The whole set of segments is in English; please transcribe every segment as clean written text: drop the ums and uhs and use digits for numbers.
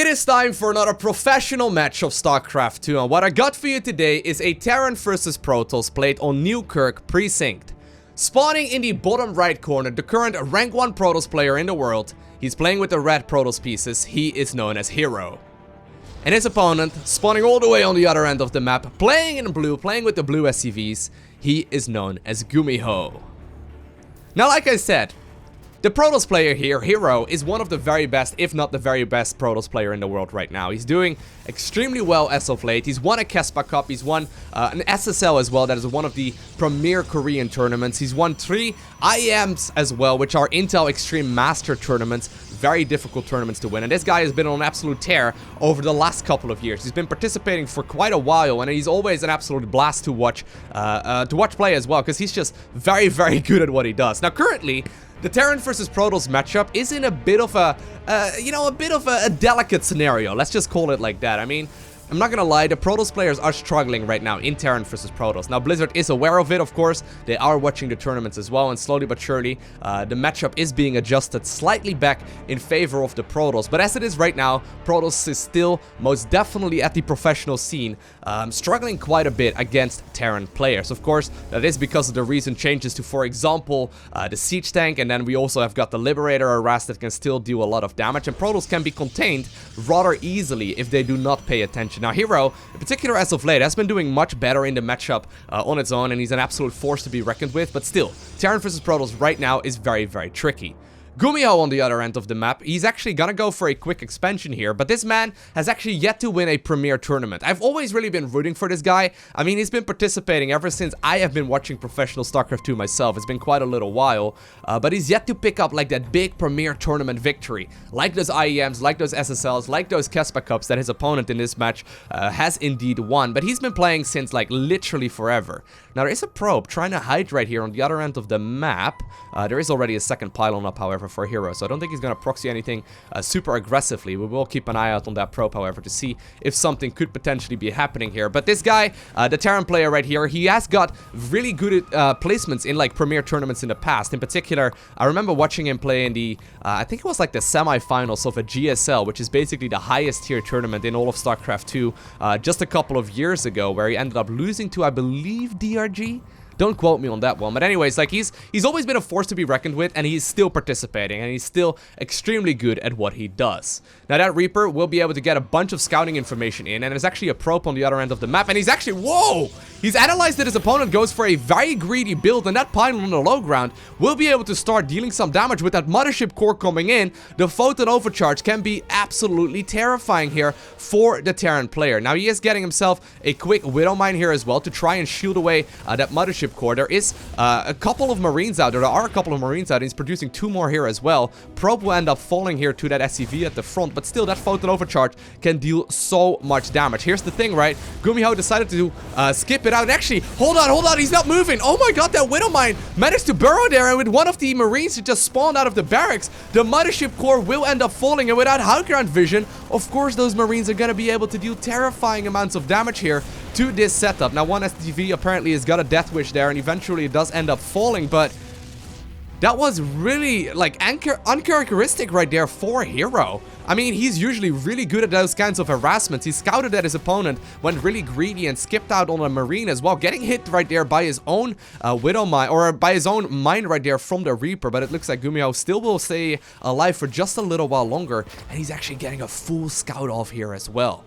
is time for another professional match of StarCraft 2, and what I got for you today is a Terran versus Protoss played on Newkirk Precinct. Spawning in the bottom right corner, the current rank 1 Protoss player in the world. He's playing with the red Protoss pieces. He is known as Hero. And his opponent, spawning all the way on the other end of the map, playing in blue, playing with the blue SCVs, he is known as Gumiho. Now, like I said, the Protoss player here, Hero, is one of the very best, if not the very best Protoss player in the world right now. He's doing extremely well as of late. He's won a Kespa Cup, he's won an SSL as well, that is one of the premier Korean tournaments. He's won 3 IEMs as well, which are Intel Extreme Master tournaments. Very difficult tournaments to win, and this guy has been on an absolute tear over the last couple of years. He's been participating for quite a while, and he's always an absolute blast to watch play as well, because he's just very, very good at what he does. Now, currently, the Terran versus Protoss matchup is in a bit of a, a delicate scenario. Let's just call it like that. I mean, I'm not gonna lie, the Protoss players are struggling right now in Terran versus Protoss. Now, Blizzard is aware of it, of course. They are watching the tournaments as well, and slowly but surely, the matchup is being adjusted slightly back in favor of the Protoss. But as it is right now, Protoss is still most definitely at the professional scene, struggling quite a bit against Terran players. Of course, that is because of the recent changes to, for example, the Siege Tank, and then we also have got the Liberator harass that can still do a lot of damage, and Protoss can be contained rather easily if they do not pay attention. Now, Hero, in particular as of late, has been doing much better in the matchup on its own, and he's an absolute force to be reckoned with, but still, Terran versus Protoss right now is very, very tricky. Gumiho on the other end of the map, he's actually gonna go for a quick expansion here, but this man has actually yet to win a premier tournament. I've always really been rooting for this guy. I mean, he's been participating ever since I have been watching professional StarCraft 2 myself. It's been quite a little while, but he's yet to pick up like that big premier tournament victory. Like those IEMs, like those SSLs, like those Kespa Cups that his opponent in this match has indeed won, but he's been playing since like literally forever. Now, there is a probe trying to hide right here on the other end of the map. There is already a second pylon up, however, for Hero, so I don't think he's going to proxy anything super aggressively. We will keep an eye out on that probe, however, to see if something could potentially be happening here. But this guy, the Terran player right here, he has got really good placements in like premier tournaments in the past. In particular, I remember watching him play in the, I think it was like the semi-finals of a GSL, which is basically the highest tier tournament in all of StarCraft 2, just a couple of years ago, where he ended up losing to, I believe, DRG? Don't quote me on that one, but anyways, like he's always been a force to be reckoned with, and he's still participating, and he's still extremely good at what he does. Now, that Reaper will be able to get a bunch of scouting information in, and there's actually a probe on the other end of the map, and he's actually, whoa! He's analyzed that his opponent goes for a very greedy build, and that pylon on the low ground will be able to start dealing some damage with that Mothership Core coming in. The photon overcharge can be absolutely terrifying here for the Terran player. Now, he is getting himself a quick Widow Mine here as well to try and shield away that Mothership Core. There is a couple of Marines out there. There are a couple of Marines out, and he's producing 2 more here as well. Probe will end up falling here to that SCV at the front, but still, that photon overcharge can deal so much damage. Here's the thing, right? Gumiho decided to skip it out. And actually, hold on, he's not moving. Oh my god, that Widow Mine managed to burrow there, and with one of the Marines who just spawned out of the barracks, the Mothership Core will end up falling, and without high ground vision, of course, those Marines are going to be able to deal terrifying amounts of damage here to this setup. Now, one STV apparently has got a Death Wish there, and eventually it does end up falling, but that was really, like, uncharacteristic right there for Hero. I mean, he's usually really good at those kinds of harassments. He scouted at his opponent, went really greedy, and skipped out on a Marine as well, getting hit right there by his own Widow Mine, or by his own mine right there from the Reaper, but it looks like Gumiho still will stay alive for just a little while longer, and he's actually getting a full scout off here as well.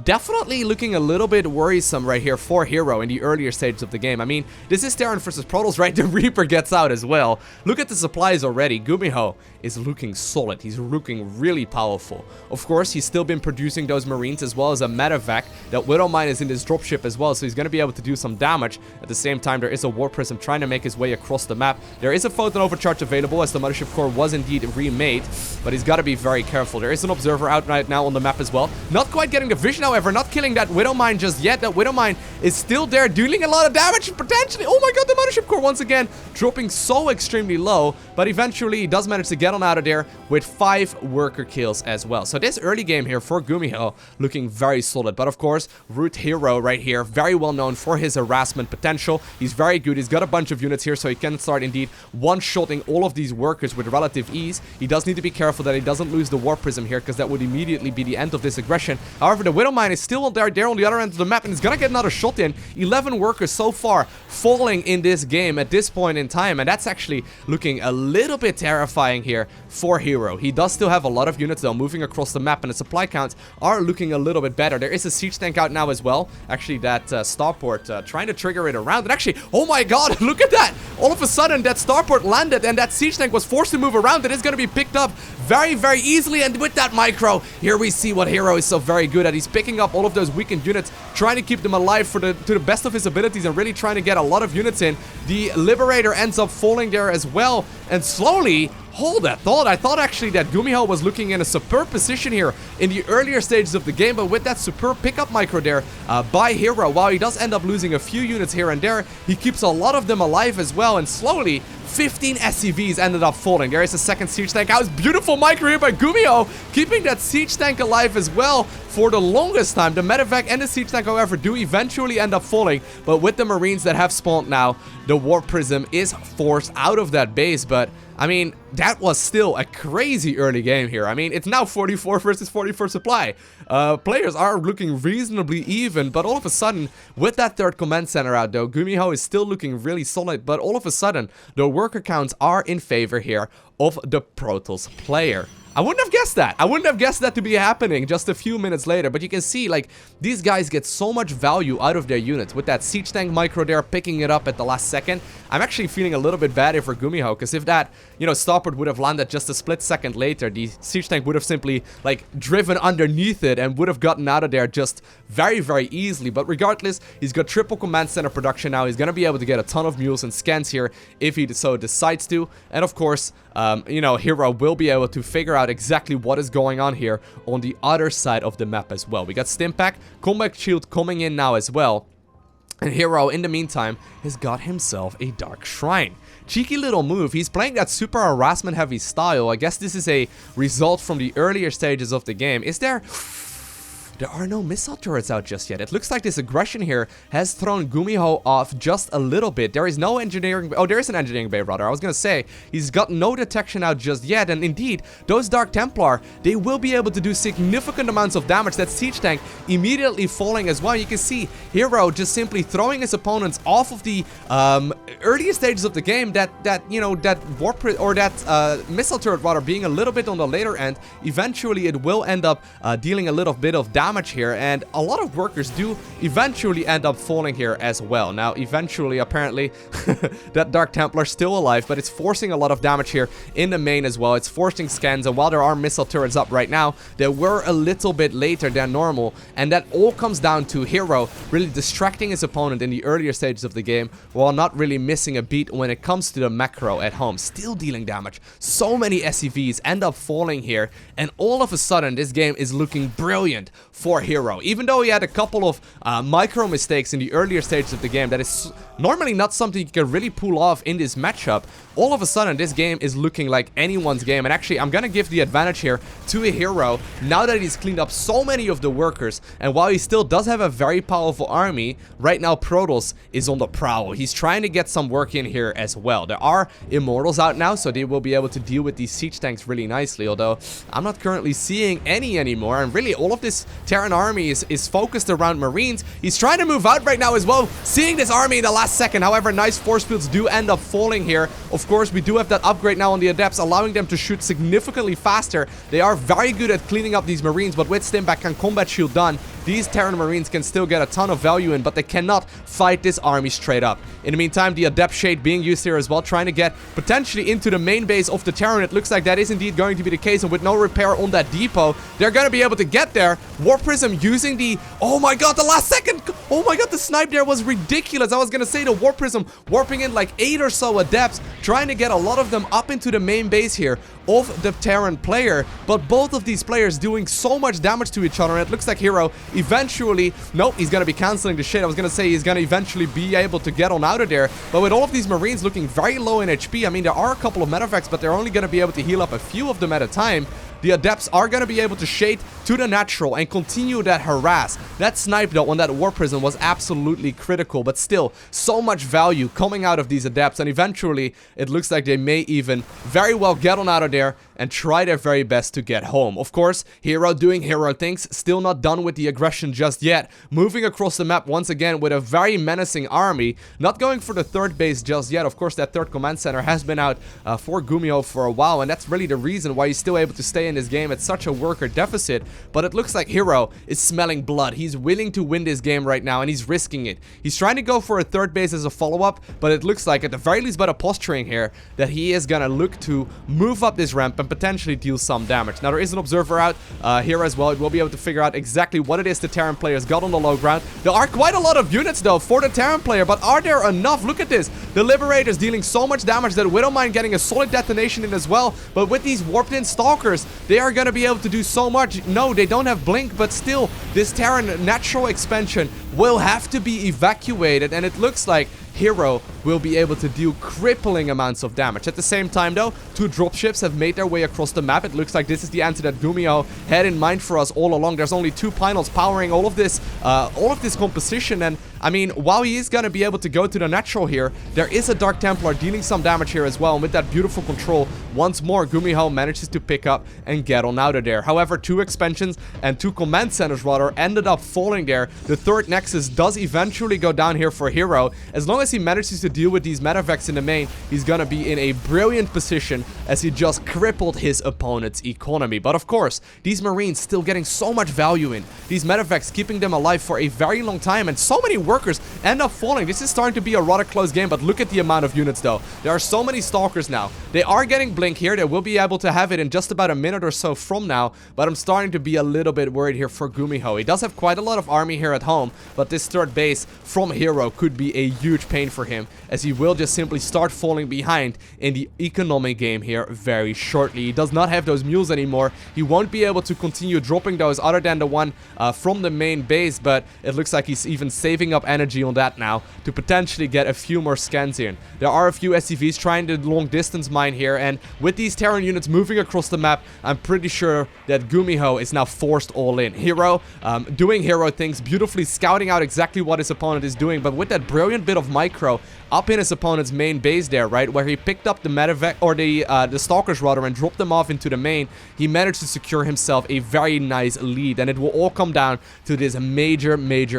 Definitely looking a little bit worrisome right here for Hero in the earlier stages of the game. I mean, this is Terran versus Protoss, right? The Reaper gets out as well. Look at the supplies already. Gumiho is looking solid. He's looking really powerful. Of course, he's still been producing those Marines as well as a medevac. That Widow Mine is in this dropship as well, so he's going to be able to do some damage. At the same time, there is a War Prism trying to make his way across the map. There is a photon overcharge available, as the Mothership Core was indeed remade, but he's got to be very careful. There is an Observer out right now on the map as well. Not quite getting the vision, however, not killing that Widow Mine just yet. That Widow Mine is still there, dealing a lot of damage, potentially. Oh my god, the Mothership Core once again dropping so extremely low, but eventually he does manage to get on out of there with 5 worker kills as well. So this early game here for Gumiho looking very solid, but of course, course, Root Hero right here, very well known for his harassment potential. He's very good. He's got a bunch of units here, so he can start indeed one-shotting all of these workers with relative ease. He does need to be careful that he doesn't lose the War Prism here, because that would immediately be the end of this aggression. However, the Widowmine is still there on the other end of the map, and he's gonna get another shot in. 11 workers so far falling in this game at this point in time, and that's actually looking a little bit terrifying here for Hero. He does still have a lot of units though moving across the map, and the supply counts are looking a little bit better. There is a siege tank out now as well. Actually, that starport trying to trigger it around, and actually, oh my god, look at that! All of a sudden, that starport landed, and that siege tank was forced to move around. It is going to be picked up very, very easily, and with that micro, here we see what Hero is so very good at. He's picking up all of those weakened units, trying to keep them alive to the best of his abilities, and really trying to get a lot of units in. The Liberator ends up falling there as well, and slowly, hold that thought. I thought actually that Gumiho was looking in a superb position here in the earlier stages of the game, but with that superb pickup micro there by Hero, while he does end up losing a few units here and there, he keeps a lot of them alive as well, and slowly 15 SCVs ended up falling. There is a second siege tank. That was beautiful micro here by Gumiho, keeping that siege tank alive as well for the longest time. The medevac and the siege tank, however, do eventually end up falling, but with the Marines that have spawned now, the War Prism is forced out of that base. But I mean, that was still a crazy early game here. I mean, it's now 44 versus 44 supply. Players are looking reasonably even, but all of a sudden, with that third command center out though, Gumiho is still looking really solid, but all of a sudden, the worker counts are in favor here of the Protoss player. I wouldn't have guessed that. I wouldn't have guessed that to be happening just a few minutes later. But you can see, like, these guys get so much value out of their units. With that siege tank micro there, picking it up at the last second. I'm actually feeling a little bit bad here for Gumiho, because if that, you know, starport would have landed just a split second later, the siege tank would have simply, like, driven underneath it and would have gotten out of there just very, very easily. But regardless, he's got triple command center production now. He's going to be able to get a ton of mules and scans here if he so decides to. And of course, you know, Hero will be able to figure out exactly what is going on here on the other side of the map as well. We got Stimpak, Combat Shield coming in now as well. And Hero, in the meantime, has got himself a Dark Shrine. Cheeky little move. He's playing that super harassment heavy style. I guess this is a result from the earlier stages of the game. There are no missile turrets out just yet. It looks like this aggression here has thrown Gumiho off just a little bit. There is no engineering... Oh, there is an engineering bay, rather. I was going to say, he's got no detection out just yet. And indeed, those Dark Templar, they will be able to do significant amounts of damage. That siege tank immediately falling as well. You can see Hero just simply throwing his opponents off of the earliest stages of the game. That missile turret, rather, being a little bit on the later end. Eventually, it will end up dealing a little bit of damage here, and a lot of workers do eventually end up falling here as well. Now, eventually, apparently, that Dark Templar still alive, but it's forcing a lot of damage here in the main as well. It's forcing scans, and while there are missile turrets up right now, they were a little bit later than normal, and that all comes down to Hero really distracting his opponent in the earlier stages of the game, while not really missing a beat when it comes to the macro at home. Still dealing damage. So many SCVs end up falling here, and all of a sudden, this game is looking brilliant for Hero. Even though he had a couple of micro mistakes in the earlier stages of the game, that is normally not something you can really pull off in this matchup, all of a sudden this game is looking like anyone's game. And actually, I'm gonna give the advantage here to a Hero now that he's cleaned up so many of the workers. And while he still does have a very powerful army, right now Protoss is on the prowl. He's trying to get some work in here as well. There are Immortals out now, so they will be able to deal with these siege tanks really nicely, although I'm not currently seeing any anymore. And really, all of this Terran army is focused around Marines. He's trying to move out right now as well, seeing this army in the last second. However, nice force fields do end up falling here. Of course, we do have that upgrade now on the Adepts, allowing them to shoot significantly faster. They are very good at cleaning up these Marines, but with Stimpak and Combat Shield done, these Terran Marines can still get a ton of value in, but they cannot fight this army straight up. In the meantime, the Adept Shade being used here as well, trying to get potentially into the main base of the Terran. It looks like that is indeed going to be the case, and with no repair on that depot, they're going to be able to get there. War Prism using the... Oh my god, the last second! Oh my god, the snipe there was ridiculous. I was going to say the War Prism warping in like 8 or so Adepts, trying to get a lot of them up into the main base here of the Terran player, but both of these players doing so much damage to each other, and it looks like Hero eventually... Nope, he's going to be canceling the shit. I was going to say he's going to eventually be able to get on out of there, but with all of these Marines looking very low in HP, I mean, there are a couple of medevacs, but they're only going to be able to heal up a few of them at a time. The Adepts are going to be able to shade to the natural and continue that harass. That snipe though on that war prison was absolutely critical, but still so much value coming out of these adepts, and eventually it looks like they may even very well get on out of there and try their very best to get home. Of course, Hero doing hero things, still not done with the aggression just yet, moving across the map once again with a very menacing army, not going for the third base just yet. Of course, that third command center has been out for Gumiho for a while, and that's really the reason why he's still able to stay in this game at such a worker deficit. But it looks like Hero is smelling blood. He's willing to win this game right now, and he's risking it. He's trying to go for a third base as a follow-up, but it looks like, at the very least by the posturing here, that he is gonna look to move up this ramp and potentially deal some damage. Now, there is an observer out here as well. It will be able to figure out exactly what it is the Terran players got on the low ground. There are quite a lot of units, though, for the Terran player, but are there enough? Look at this. The Liberators dealing so much damage that Widowmine getting a solid detonation in as well, but with these warped-in Stalkers, they are gonna be able to do so much. No, they don't have Blink, but still, this Terran natural expansion will have to be evacuated, and it looks like Hero will be able to deal crippling amounts of damage. At the same time though, 2 dropships have made their way across the map. It looks like this is the answer that Gumiho had in mind for us all along. There's only 2 Pinals powering all of this composition, and I mean, while he is gonna be able to go to the natural here, there is a Dark Templar dealing some damage here as well, and with that beautiful control, once more Gumiho manages to pick up and get on out of there. However, 2 expansions and 2 command centers rather ended up falling there. The third Nexus does eventually go down here for Hero. As long as he manages to deal with these medevacs in the main, he's gonna be in a brilliant position as he just crippled his opponent's economy. But of course, these Marines still getting so much value in. These medevacs keeping them alive for a very long time, and so many workers end up falling. This is starting to be a rather close game, but look at the amount of units though. There are so many Stalkers now. They are getting Blink here. They will be able to have it in just about a minute or so from now, but I'm starting to be a little bit worried here for Gumiho. He does have quite a lot of army here at home, but this third base from Hero could be a huge pain for him, as he will just simply start falling behind in the economic game here very shortly. He does not have those mules anymore. He won't be able to continue dropping those other than the one from the main base, but it looks like he's even saving up energy on that now to potentially get a few more scans in. There are a few SCVs trying to long distance mine here, and with these Terran units moving across the map, I'm pretty sure that Gumiho is now forced all in. Hero doing hero things, beautifully scouting out exactly what his opponent is doing, but with that brilliant bit of micro up in his opponent's main base there, right, where he picked up the medevac, or the Stalkers rather, and dropped them off into the main, he managed to secure himself a very nice lead, and it will all come down to this major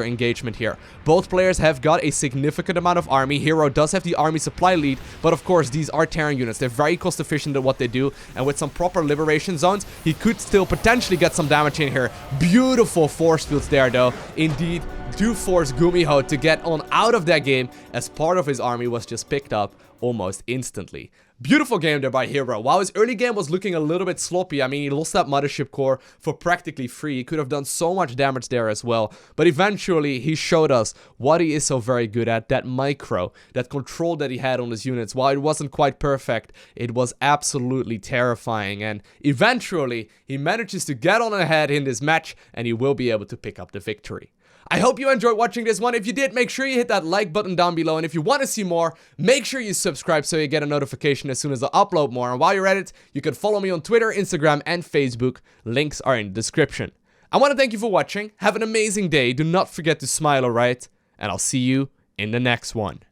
engagement here. Both players have got a significant amount of army. Hero does have the army supply lead, but of course these are Terran units. They're very cost efficient at what they do, and with some proper liberation zones, he could still potentially get some damage in here. Beautiful force fields there though, indeed, do force Gumiho to get on out of that game, as part of his army was just picked up almost instantly. Beautiful game there by Hero. While his early game was looking a little bit sloppy, I mean, he lost that mothership core for practically free. He could have done so much damage there as well. But eventually, he showed us what he is so very good at, that micro, that control that he had on his units. While it wasn't quite perfect, it was absolutely terrifying. And eventually, he manages to get on ahead in this match, and he will be able to pick up the victory. I hope you enjoyed watching this one. If you did, make sure you hit that like button down below. And if you want to see more, make sure you subscribe so you get a notification as soon as I upload more. And while you're at it, you can follow me on Twitter, Instagram, and Facebook. Links are in the description. I want to thank you for watching. Have an amazing day. Do not forget to smile, alright? And I'll see you in the next one.